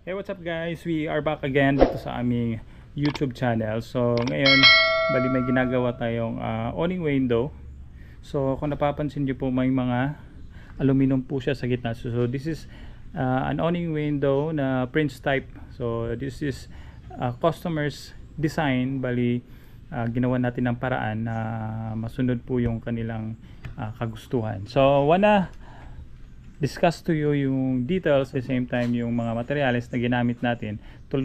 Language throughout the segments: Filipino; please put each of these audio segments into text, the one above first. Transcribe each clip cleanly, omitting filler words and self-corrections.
Hey, what's up guys? We are back again dito sa aming YouTube channel. So ngayon, bali may ginagawa tayong awning window. So kung napapansin niyo po, may mga aluminum po siya sa gitna. So this is an awning window na Prince type. So this is customer's design. Bali ginawa natin ng paraan na masunod po yung kanilang kagustuhan. So wanna discuss to you yung details, at the same time yung mga materials na ginamit natin to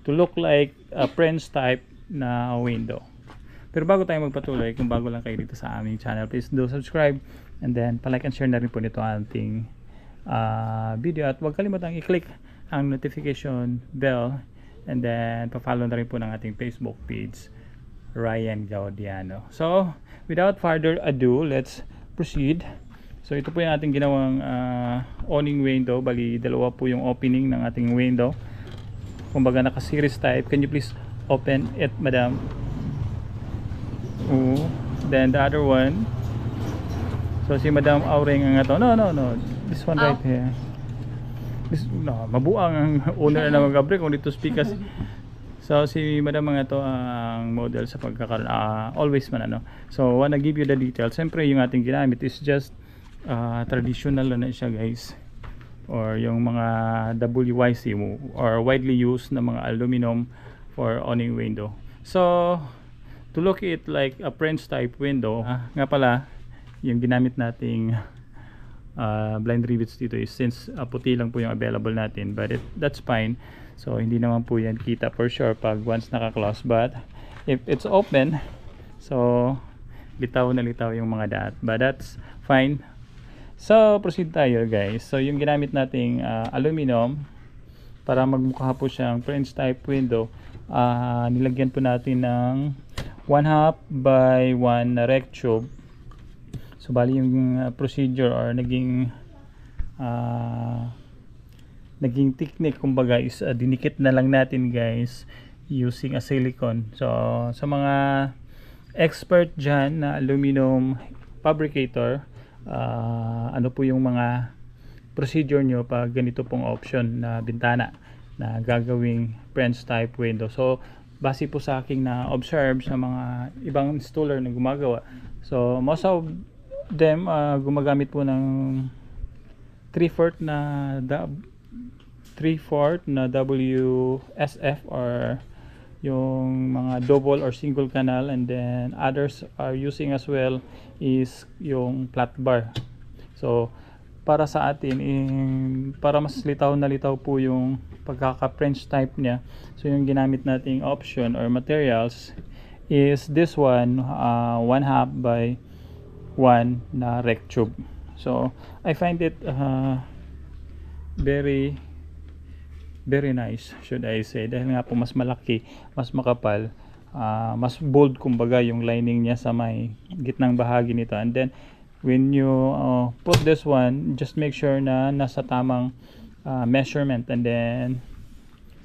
look like a Prince type na window. Pero bago tayo magpatuloy, kung bago lang kayo dito sa aming channel, please do subscribe and then palike and share na rin po nito ating video, at huwag kalimutang i-click ang notification bell and then pa-follow na rin po ng ating Facebook page, Ryan Gaudiano. So without further ado, let's proceed. So ito po yung ating ginawang awning window. Bali dalawa po yung opening ng ating window. Kumbaga naka series type. Can you please open it, madam? Then the other one. So si Madam Auring ang ito. No. This one right here. This, no, mabuang ang owner na mag-abri kung dito speakers. So si Madam ang ito ang model sa pagkakaroon. Always man ano. So wanna give you the details. Siyempre yung ating ginamit is just traditional na siya guys, or yung mga WYC or widely used na mga aluminum for awning window. So to look it like a French type window, nga pala yung ginamit nating blind rivets dito is, since puti lang po yung available natin, but that's fine. So hindi naman po yan kita for sure pag once naka-close, but if it's open, so litaw na litaw yung mga dot, but that's fine. So proceed tayo guys. So yung ginamit nating aluminum para magmukha po siyang French type window, nilagyan po natin ng 1/2 by 1 na rec tube. So bali yung procedure or naging technique kumbaga is dinikit na lang natin guys using a silicone. So sa mga expert dyan na aluminum fabricator, ano po yung mga procedure nyo pag ganito pong option na bintana na gagawing French type window. So base po sa aking na observe sa mga ibang installer na gumagawa, so most of them gumagamit po ng 3/4 na WSF or yung mga double or single canal, and then others are using as well is yung flat bar. So para sa atin, para mas litaw na litaw po yung pagkaka French type niya, so yung ginamit nating option or materials is this one, 1/2 by 1 na rec tube. So I find it very nice, should I say, dahil nga po mas malaki, mas makapal, mas bold kumbaga yung lining niya sa may gitnang bahagi nito. And then when you put this one, just make sure na nasa tamang measurement. And then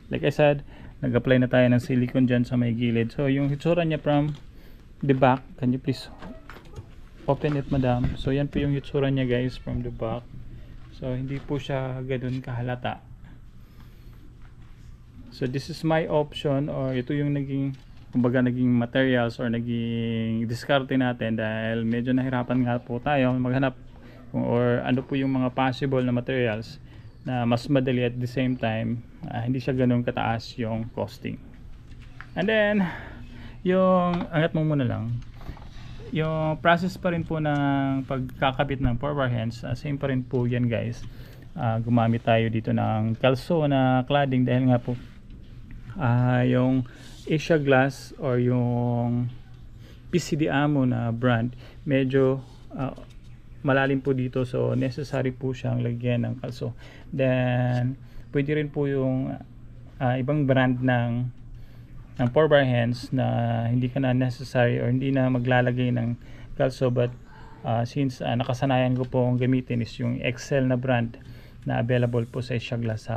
like I said, nag-apply na tayo ng silicone dyan sa may gilid. So yung hitsura niya from the back, can you please open it, madam? So yan po yung hitsura niya guys from the back. So hindi po siya ganoon kahalata. So this is my option, or ito yung naging kumbaga naging materials or naging diskarte natin, dahil medyo nahirapan nga po tayo maghanap or ano po yung mga possible na materials na mas madali at the same time hindi siya ganoon kataas yung costing. And then yung angat mo muna lang, yung process pa rin po ng pagkakabit ng forward hands, same pa rin po yan guys. Gumamit tayo dito ng kalso na cladding, dahil nga po yung Asia Glass or yung PCD Amo na brand medyo malalim po dito, so necessary po siyang lagyan ng kalso. Then pwede rin po yung ibang brand ng 4-bar hands na hindi ka na necessary or hindi na maglalagay ng kalso, but since nakasanayan ko po ang gamitin is yung Excel na brand na available po sa Asia Glass,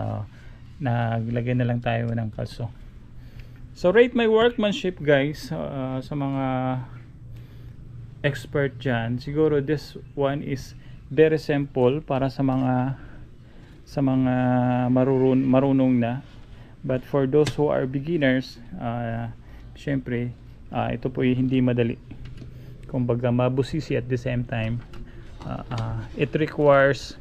naglagay na lang tayo ng kalso. So rate my workmanship guys, sa mga expert dyan, siguro this one is very simple para sa mga sa mga marunong na. But for those who are beginners, syempre ito po hindi madali. Kumbaga mabusisi at the same time. It requires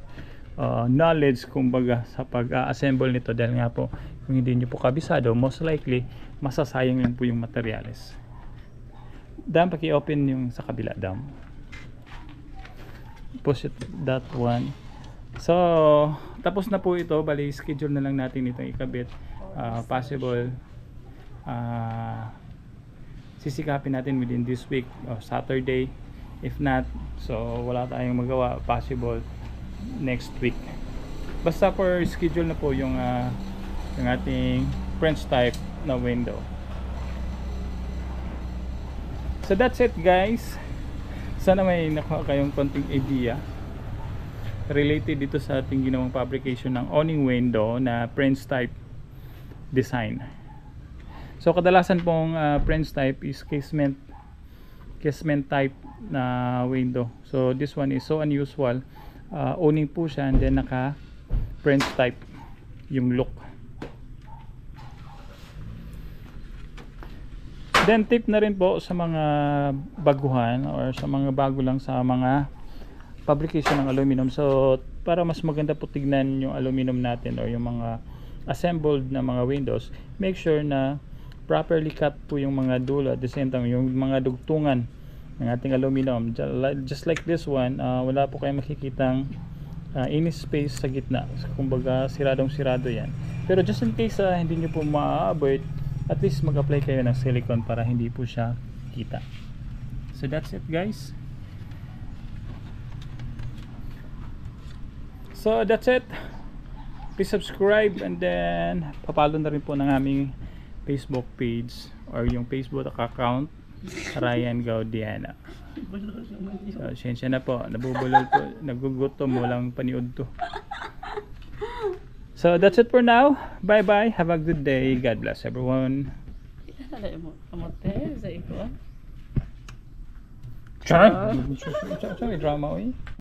knowledge kumbaga sa pag-assemble nito, dahil nga po kung hindi nyo po kabisado, most likely masasayang lang po yung materyales. Dam, paki-open yung sa kabila, Dam. Push it, that one. So tapos na po ito, bali schedule na lang natin itong ikabit. Possible sisikapin natin within this week o Saturday. If not, so wala tayong magawa, possible next week. Basta for schedule na po yung ating French type na window. So that's it, guys. Sana may nakuha kayong konting idea related dito sa ating ginawang fabrication ng awning window na French type design. So kadalasan pong French type is casement type na window. So this one is so unusual. Awning po siya and then naka French type yung look. Then tip na rin po sa mga baguhan or sa mga bago lang sa mga fabrication ng aluminum. So para mas maganda po tignan yung aluminum natin or yung mga assembled na mga windows, make sure na properly cut po yung mga dulo at the same time yung mga dugtungan ng ating aluminum. Just like this one, wala po kayong makikitang any space sa gitna. Kumbaga siradong sirado yan. Pero just in case hindi nyo po ma-avoid, at least mag-apply kayo ng silicone para hindi po siya kita. So that's it, guys. So that's it. Please subscribe and then papalo na rin po ng aming Facebook page or yung Facebook account, Ryan Gaudiana. So sensya na po, nabubulol po, nagugutom, walang paniod to. So that's it for now. Bye bye, have a good day, God bless everyone. Sorry, drama.